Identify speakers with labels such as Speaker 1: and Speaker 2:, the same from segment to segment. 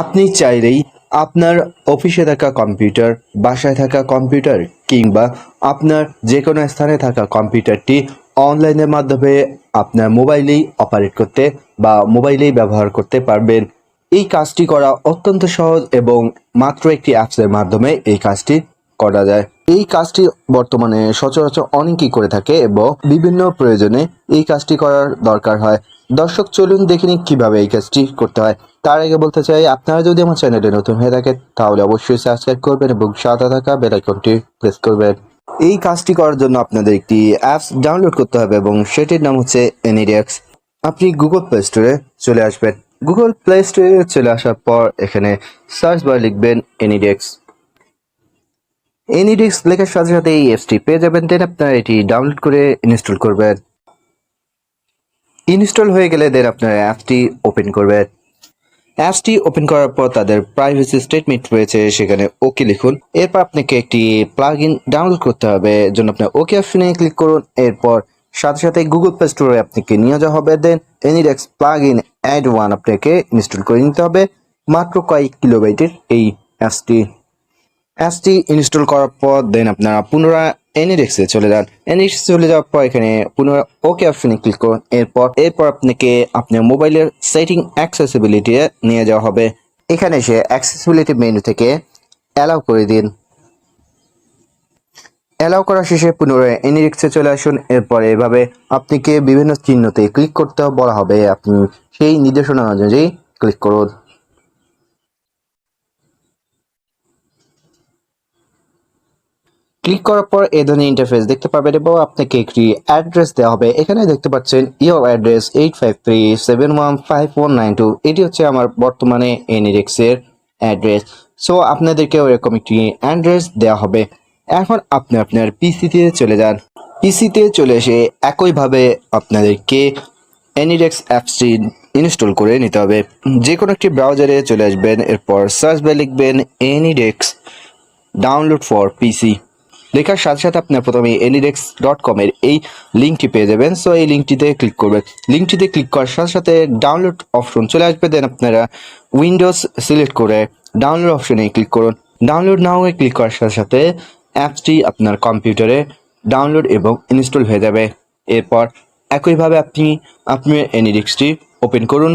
Speaker 1: আপনি চাইলেই আপনার অফিসে থাকা কম্পিউটার, বাসায় থাকা কম্পিউটার কিংবা আপনার যে কোনো স্থানে থাকা কম্পিউটারটি অনলাইনের মাধ্যমে আপনার মোবাইলেই অপারেট করতে বা মোবাইলেই ব্যবহার করতে পারবেন। এই কাজটি করা অত্যন্ত সহজ এবং মাত্র একটি অ্যাপসের মাধ্যমে এই কাজটি করা যায়। এই কাজটি বর্তমানে সচরাচর অনেকেই করে থাকে এবং বিভিন্ন প্রয়োজনে এই কাজটি করার দরকার হয়। দর্শক, চলুন দেখে নিই কিভাবে এই কাজটি করতে হয়। তার আগে বলতে চাই, আপনারা যদি আমার চ্যানেলে নতুন হয়ে থাকেন তাহলে অবশ্যই সাবস্ক্রাইব করবেন এবং সাথে থাকা বেল আইকনটি প্রেস করবেন। এই কাজটি করার জন্য আপনাদের একটি অ্যাপস ডাউনলোড করতে হবে এবং সেটির নাম হচ্ছে Anydesk। আপনি গুগল প্লে স্টোরে চলে আসবেন। গুগল প্লে স্টোরে চলে আসার পর এখানে সার্চ বারে লিখবেন Anydesk। Anydesk লেখার সাথে সাথে এই অ্যাপসটি পেয়ে যাবেন। দেন আপনারা এটি ডাউনলোড করে ইনস্টল করবেন। ইনস্টল হয়ে গেলে দেন আপনারা অ্যাপসটি ওপেন করবেন। অ্যাপসটি ওপেন করার পর তাদের প্রাইভেসি স্টেটমেন্ট রয়েছে, সেখানে ওকে লিখুন। এরপর আপনাকে একটি প্লাগইন ডাউনলোড করতে হবে, জন্য আপনার ওকে অপশনে ক্লিক করুন। এরপর সাথে সাথে গুগল প্লে স্টোরে আপনাকে নিয়ে যাওয়া হবে। দেন Anydesk প্লাগইন অ্যাড 1 আপনাকে ইনস্টল করে নিতে হবে। মাত্র কয়েক কিলোবাইটের এই অ্যাপসটি ইনস্টল করার পর দেন আপনারা পুনরায় Anydesk চলে যান। Anydesk চলে যাওয়ার পর এখানে পুনরায় ওকে অপশনে ক্লিক করুন। এরপর আপনাকে আপনার মোবাইলের সেটিং অ্যাক্সেসিবিলিটি নিয়ে যাওয়া হবে। এখানে এসে অ্যাক্সেসিবিলিটি মেনু থেকে অ্যালাউ করে দিন। অ্যালাউ করা শেষে পুনরায় Anydesk চলে আসুন। এরপর এভাবে আপনাকে বিভিন্ন চিহ্নতে ক্লিক করতে বলা হবে, আপনি সেই নির্দেশনা অনুযায়ী ক্লিক করুন। ক্লিক করার পর এই ধরনের ইন্টারফেস দেখতে পাবেন এবং আপনাকে একটি অ্যাড্রেস দেওয়া হবে। এখানে দেখতে পাচ্ছেন ইওর অ্যাড্রেস 853715192। এটি হচ্ছে আমার বর্তমানে Anydesk এর অ্যাড্রেস। সো আপনাদেরকেও এরকম একটি অ্যাড্রেস দেওয়া হবে। এখন আপনি আপনার পিসিতে চলে যান। পিসিতে চলে এসে একইভাবে আপনাদেরকে Anydesk অ্যাপসটি ইনস্টল করে নিতে হবে। যে কোনো একটি ব্রাউজারে চলে আসবেন। এরপর সার্চ বারে লিখবেন Anydesk ডাউনলোড ফর পিসি। লেখার সাথে সাথে আপনার প্রথমে anydesk.com এর এই লিঙ্কটি পেয়ে যাবেন। সো এই লিঙ্কটিতে ক্লিক করবেন। লিঙ্কটিতে ক্লিক করার সাথে সাথে ডাউনলোড অপশন চলে আসবে। দেন আপনারা উইন্ডোজ সিলেক্ট করে ডাউনলোড অপশনে ক্লিক করুন। ডাউনলোড নাও এ ক্লিক করার সাথে সাথে অ্যাপসটি আপনার কম্পিউটারে ডাউনলোড এবং ইনস্টল হয়ে যাবে। এরপর একইভাবে আপনি আপনার Anydesk-টি ওপেন করুন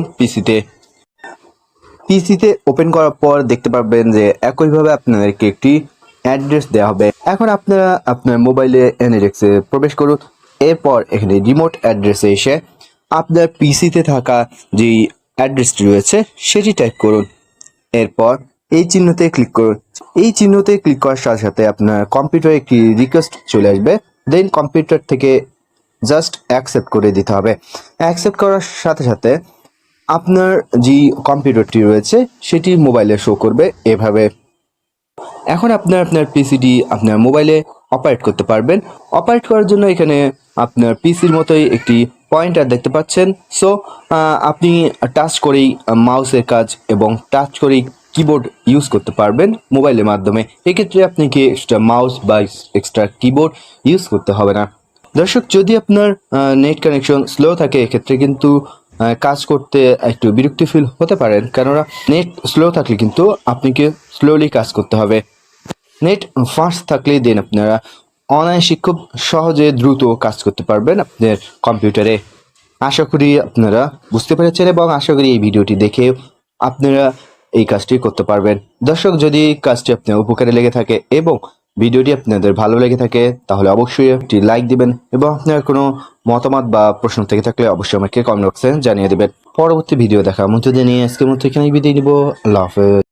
Speaker 1: পিসিতে ওপেন করার পর দেখতে পারবেন যে একইভাবে আপনাদেরকে একটি অ্যাড্রেস দেওয়া হবে। এখন আপনারা আপনার মোবাইলে Anydesk-এ প্রবেশ করুন। এরপর এখানে রিমোট অ্যাড্রেসে এসে আপনার পিসিতে থাকা যেই অ্যাড্রেসটি রয়েছে সেটি টাইপ করুন। এরপর এই চিহ্নতে ক্লিক করুন। এই চিহ্নতে ক্লিক করার সাথে সাথে আপনার কম্পিউটারে একটি রিকোয়েস্ট চলে আসবে। দেন কম্পিউটার থেকে জাস্ট অ্যাকসেপ্ট করে দিতে হবে। অ্যাকসেপ্ট করার সাথে সাথে আপনার যে কম্পিউটারটি রয়েছে সেটি মোবাইলে শো করবে এভাবে। এখন আপনার পিসিটি আপনার মোবাইলে অপারেট করতে পারবেন। অপারেট করার জন্য এখানে আপনার পিসির মতোই একটি পয়েন্টার দেখতে পাচ্ছেন। সো আপনি টাচ করেই মাউসের কাজ এবং টাচ করেই কিবোর্ড ইউজ করতে পারবেন মোবাইলের মাধ্যমে। এক্ষেত্রে আপনাকে এক্সট্রা মাউস বা এক্সট্রা কিবোর্ড ইউজ করতে হবে না। দর্শক, যদি আপনার নেট কানেকশন স্লো থাকে এক্ষেত্রে কিন্তু কাজ করতে একটু বিরক্তি ফিল হতে পারেন, কেননা নেট স্লো থাকলে কিন্তু আপনাকে স্লোলি কাজ করতে হবে। নেট ফাস্ট থাকলে দেন আপনারা অনায়াসে খুব সহজে দ্রুত কাজ করতে পারবেন আপনার কম্পিউটারে। আশা করি আপনারা বুঝতে পেরেছেন এবং আশা করি এই ভিডিওটি দেখে আপনারা এই কাজটি করতে পারবেন। দর্শক, যদি কাজটি আপনার উপকারে লেগে থাকে এবং ভিডিওটি আপনাদের ভালো লেগে থাকে তাহলে অবশ্যই একটি লাইক দিবেন এবং আপনার কোনো মতামত বা প্রশ্ন থেকে থাকলে অবশ্যই আমাকে কমেন্ট বক্সে জানিয়ে দেবেন। পরবর্তী ভিডিও দেখার মতো জানিয়ে আজকের মতো এখানেই বিদায় নিব। আল্লাহ হাফেজ।